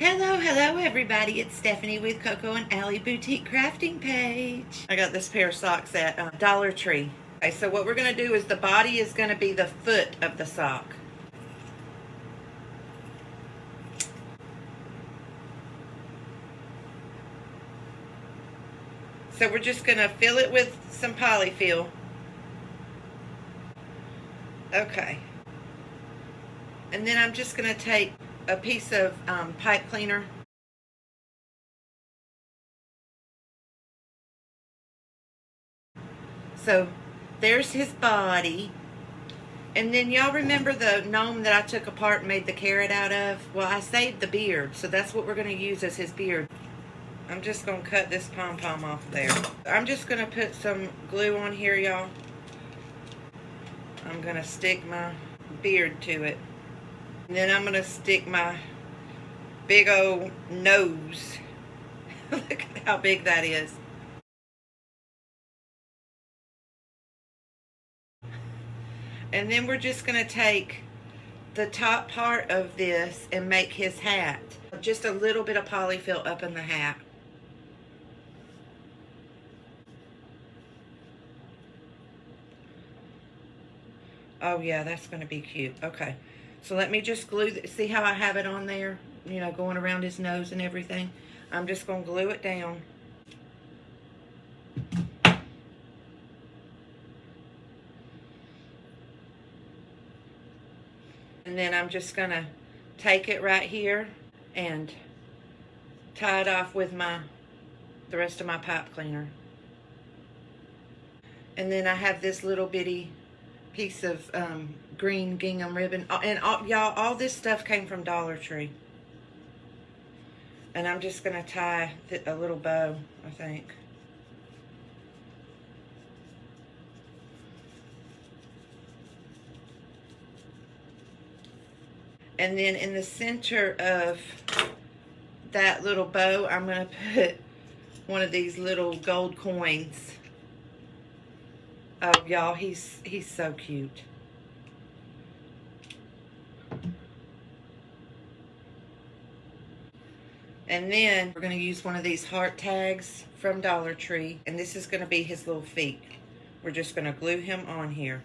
Hello everybody. It's Stephanie with Coco and Allie Boutique Crafting Page. I got this pair of socks at Dollar Tree. Okay, so what we're going to do is the body is going to be the foot of the sock. So we're just going to fill it with some polyfill. Okay. And then I'm just going to take a piece of pipe cleaner. So there's his body. And then y'all remember the gnome that I took apart and made the carrot out of? Well, I saved the beard, so that's what we're going to use as his beard. I'm just going to cut this pom-pom off there. I'm just going to put some glue on here, y'all. I'm going to stick my beard to it. And then I'm going to stick my big old nose. Look at how big that is. And then we're just going to take the top part of this and make his hat. Just a little bit of polyfill up in the hat. Oh yeah, that's going to be cute. Okay, so let me just glue, see how I have it on there? You know, going around his nose and everything. I'm just going to glue it down. And then I'm just going to take it right here and tie it off with the rest of my pipe cleaner. And then I have this little bitty piece of green gingham ribbon. And y'all, all this stuff came from Dollar Tree. And I'm just going to tie a little bow, I think. And then in the center of that little bow, I'm going to put one of these little gold coins. Oh, y'all, he's so cute. And then we're going to use one of these heart tags from Dollar Tree. And this is going to be his little feet. We're just going to glue him on here.